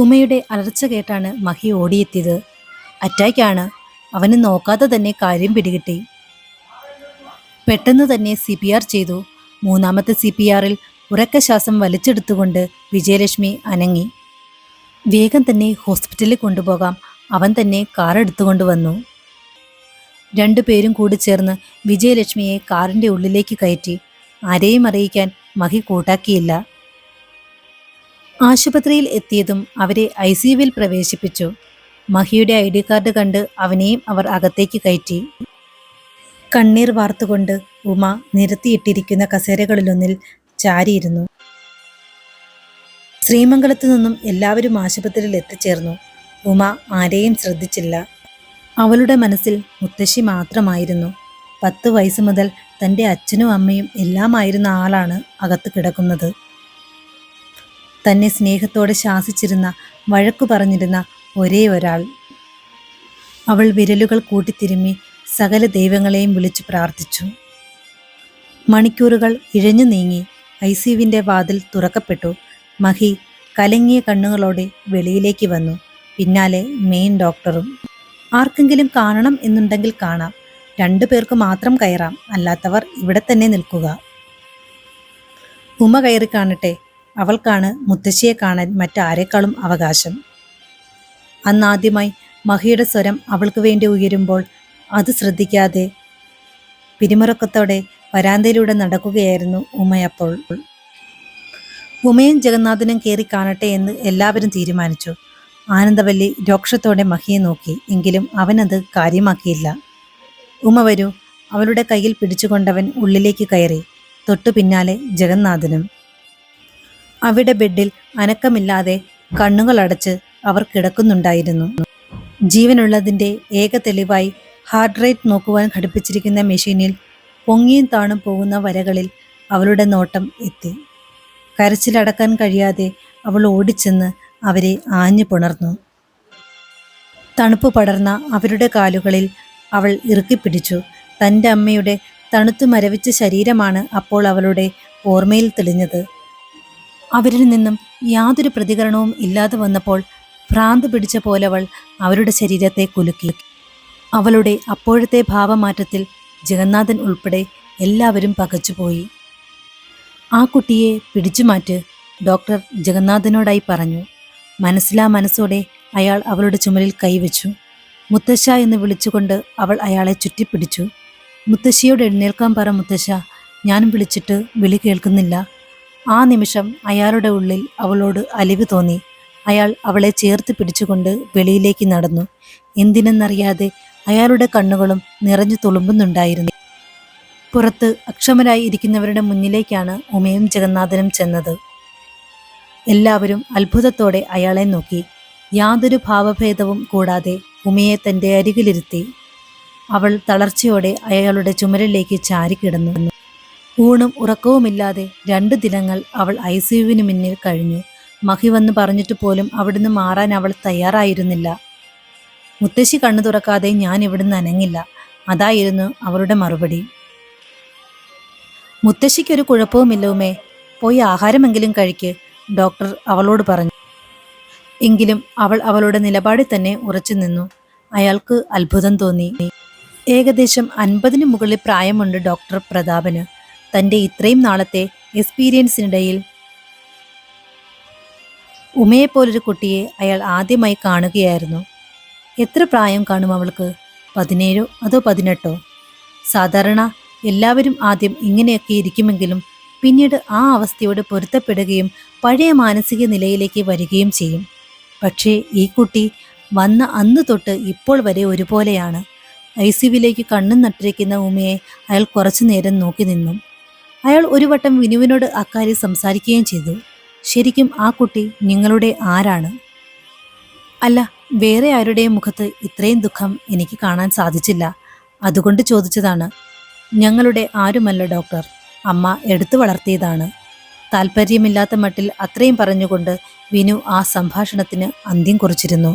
ഉമയുടെ അലർച്ച കേട്ടാണ് മഹി ഓടിയെത്തിയത്. അറ്റാക്കാണ്. അവന് നോക്കാതെ തന്നെ കാര്യം പിടികിട്ടി. പെട്ടെന്ന് തന്നെ CPR ചെയ്തു. മൂന്നാമത്തെ CPRൽ ഉറക്ക ശ്വാസം വലിച്ചെടുത്തുകൊണ്ട് വിജയലക്ഷ്മി അനങ്ങി. വേഗം തന്നെ ഹോസ്പിറ്റലിൽ കൊണ്ടുപോകാം. അവൻ തന്നെ കാർ എടുത്തുകൊണ്ടുവന്നു. രണ്ടുപേരും കൂടി ചേർന്ന് വിജയലക്ഷ്മിയെ കാറിൻ്റെ ഉള്ളിലേക്ക് കയറ്റി. ആരെയും അറിയിക്കാൻ മഹി കൂട്ടാക്കിയില്ല. ആശുപത്രിയിൽ എത്തിയതും അവരെ ICUവിൽ പ്രവേശിപ്പിച്ചു. മഹിയുടെ ID കാർഡ് കണ്ട് അവനെയും അവർ അകത്തേക്ക് കയറ്റി. കണ്ണീർ വാർത്തുകൊണ്ട് ഉമ നിരത്തിയിട്ടിരിക്കുന്ന കസേരകളിലൊന്നിൽ ചാരിയിരുന്നു. ശ്രീമംഗലത്തു നിന്നും എല്ലാവരും ആശുപത്രിയിൽ എത്തിച്ചേർന്നു. ഉമ ആരെയും ശ്രദ്ധിച്ചില്ല. അവളുടെ മനസ്സിൽ മുത്തശ്ശി മാത്രമായിരുന്നു. 10 വയസ്സ് മുതൽ തൻ്റെ അച്ഛനും അമ്മയും എല്ലാമായിരുന്ന ആളാണ് അകത്ത് കിടക്കുന്നത്. തന്നെ സ്നേഹത്തോടെ ശാസിച്ചിരുന്ന, വഴക്കു പറഞ്ഞിരുന്ന ഒരേ ഒരാൾ. അവൾ വിരലുകൾ കൂട്ടിത്തിരുമ്മി സകല ദൈവങ്ങളെയും വിളിച്ചു പ്രാർത്ഥിച്ചു. മണിക്കൂറുകൾ ഇഴഞ്ഞു നീങ്ങി. ICUവിൻ്റെ വാതിൽ തുറക്കപ്പെട്ടു. മഹി കലങ്ങിയ കണ്ണുകളോടെ വെളിയിലേക്ക് വന്നു. പിന്നാലെ മെയിൻ ഡോക്ടറും. ആർക്കെങ്കിലും കാണണം എന്നുണ്ടെങ്കിൽ കാണാം. 2 പേർക്ക് മാത്രം കയറാം. അല്ലാത്തവർ ഇവിടെ തന്നെ നിൽക്കുക. ഉമ കയറി കാണട്ടെ. അവൾക്കാണ് മുത്തശ്ശിയെ കാണാൻ മറ്റാരേക്കാളും അവകാശം. അന്നാദ്യമായി മഹിയുടെ സ്വരം അവൾക്ക് വേണ്ടി ഉയരുമ്പോൾ അത് ശ്രദ്ധിക്കാതെ പിരിമുറക്കത്തോടെ വരാന്തയിലൂടെ നടക്കുകയായിരുന്നു ഉമയപ്പോൾ. ഉമയും ജഗന്നാഥനും കയറി കാണട്ടെ എന്ന് എല്ലാവരും തീരുമാനിച്ചു. ആനന്ദവല്ലി രോക്ഷത്തോടെ മഹിയെ നോക്കി. എങ്കിലും അവനത് കാര്യമാക്കിയില്ല. ഉമ വരൂ. അവളുടെ കയ്യിൽ പിടിച്ചുകൊണ്ടവൻ ഉള്ളിലേക്ക് കയറി. തൊട്ടു പിന്നാലെ ജഗന്നാഥനും. അവിടെ ബെഡിൽ അനക്കമില്ലാതെ കണ്ണുകളടച്ച് അവർ കിടക്കുന്നുണ്ടായിരുന്നു. ജീവനുള്ളതിൻ്റെ ഏക തെളിവായി ഹാർട്ട് റേറ്റ് നോക്കുവാൻ ഘടിപ്പിച്ചിരിക്കുന്ന മെഷീനിൽ പൊങ്ങിയും താണും പോകുന്ന വരകളിൽ അവളുടെ നോട്ടം എത്തി. കരച്ചിലടക്കാൻ കഴിയാതെ അവൾ ഓടിച്ചെന്ന് അവരെ ആഞ്ഞു പുണർന്നു. തണുപ്പ് പടർന്ന അവരുടെ കാലുകളിൽ അവൾ ഇറുക്കിപ്പിടിച്ചു. തൻ്റെ അമ്മയുടെ തണുത്തു മരവിച്ച ശരീരമാണ് അപ്പോൾ അവളുടെ ഓർമ്മയിൽ തെളിഞ്ഞത്. അവരിൽ നിന്നും യാതൊരു പ്രതികരണവും ഇല്ലാതെ വന്നപ്പോൾ ഭ്രാന്ത് പിടിച്ച പോലവൾ അവരുടെ ശരീരത്തെ കുലുക്കി. അവളുടെ അപ്പോഴത്തെ ഭാവമാറ്റത്തിൽ ജഗന്നാഥൻ ഉൾപ്പെടെ എല്ലാവരും പകച്ചുപോയി. ആ കുട്ടിയെ പിടിച്ചുമാറ്റ്, ഡോക്ടർ ജഗന്നാഥനോടായി പറഞ്ഞു. മനസ്സോടെ അയാൾ അവളുടെ ചുമലിൽ കൈവച്ചു. മുത്തശ്ശ എന്ന് വിളിച്ചുകൊണ്ട് അവൾ അയാളെ ചുറ്റിപ്പിടിച്ചു. മുത്തശ്ശിയോട് എഴുന്നേൽക്കാൻ പറ മുത്തശ്ശ, ഞാൻ വിളിച്ചിട്ട് വിളി കേൾക്കുന്നില്ല. ആ നിമിഷം അയാളുടെ ഉള്ളിൽ അവളോട് അലിവ് തോന്നി. അയാൾ അവളെ ചേർത്ത് പിടിച്ചുകൊണ്ട് വെളിയിലേക്ക് നടന്നു. എന്തിനെന്നറിയാതെ അയാളുടെ കണ്ണുകളും നിറഞ്ഞു തുളുമ്പുന്നുണ്ടായിരുന്നു. പുറത്ത് അക്ഷമരായി ഇരിക്കുന്നവരുടെ മുന്നിലേക്കാണ് ഉമയും ജഗന്നാഥനും ചെന്നത്. എല്ലാവരും അത്ഭുതത്തോടെ അയാളെ നോക്കി. യാതൊരു ഭാവഭേദവും കൂടാതെ ഉമയെ തൻ്റെ അരികിലിരുത്തി. അവൾ തളർച്ചയോടെ അയാളുടെ ചുമലിലേക്ക് ചാരിക്കിടന്നു. ഊണും ഉറക്കവുമില്ലാതെ 2 ദിനങ്ങൾ അവൾ ICUവിന് മുന്നിൽ കഴിഞ്ഞു. മഹി വന്ന് പറഞ്ഞിട്ട് പോലും അവിടുന്ന് മാറാൻ അവൾ തയ്യാറായിരുന്നില്ല. മുത്തശ്ശി കണ്ണു തുറക്കാതെ ഞാൻ ഇവിടുന്ന് അനങ്ങില്ല, അതായിരുന്നു അവളുടെ മറുപടി. മുത്തശ്ശിക്കൊരു കുഴപ്പവുമില്ല ഉമേ, പോയി ആഹാരമെങ്കിലും കഴിക്ക്, ഡോക്ടർ അവളോട് പറഞ്ഞു. എങ്കിലും അവൾ അവളുടെ നിലപാടിൽ തന്നെ ഉറച്ചു നിന്നു. അയാൾക്ക് അത്ഭുതം തോന്നി. ഏകദേശം 50-ന് മുകളിൽ പ്രായമുണ്ട് ഡോക്ടർ പ്രതാപന്. തൻ്റെ ഇത്രയും നാളത്തെ എക്സ്പീരിയൻസിനിടയിൽ ഉമയെപ്പോലൊരു കുട്ടിയെ അയാൾ ആദ്യമായി കാണുകയായിരുന്നു. എത്ര പ്രായം കാണും അവൾക്ക്? 17 അതോ 18? സാധാരണ എല്ലാവരും ആദ്യം ഇങ്ങനെയൊക്കെ ഇരിക്കുമെങ്കിലും പിന്നീട് ആ അവസ്ഥയോട് പൊരുത്തപ്പെടുകയും പഴയ മാനസിക നിലയിലേക്ക് വരികയും ചെയ്യും. പക്ഷേ ഈ കുട്ടി വന്ന അന്ന് തൊട്ട് ഇപ്പോൾ വരെ ഒരുപോലെയാണ്. ICUവിലേക്ക് കണ്ണും നട്ടിരിക്കുന്ന ഉമയെ അയാൾ കുറച്ചു നേരം നോക്കി നിന്നു. അയാൾ ഒരു വട്ടം വിനുവിനോട് അക്കാര്യം സംസാരിക്കുകയും ചെയ്തു. ശരിക്കും ആ കുട്ടി നിങ്ങളുടെ ആരാണ്? അല്ല, വേറെ ആരുടെയും മുഖത്ത് ഇത്രയും ദുഃഖം എനിക്ക് കാണാൻ സാധിച്ചില്ല, അതുകൊണ്ട് ചോദിച്ചതാണ്. ഞങ്ങളുടെ ആരുമല്ല ഡോക്ടർ, അമ്മ എടുത്തു വളർത്തിയതാണ്. താല്പര്യമില്ലാത്ത മട്ടിൽ അത്രയും പറഞ്ഞുകൊണ്ട് വിനു ആ സംഭാഷണത്തിന് അന്ത്യം കുറിച്ചിരുന്നു.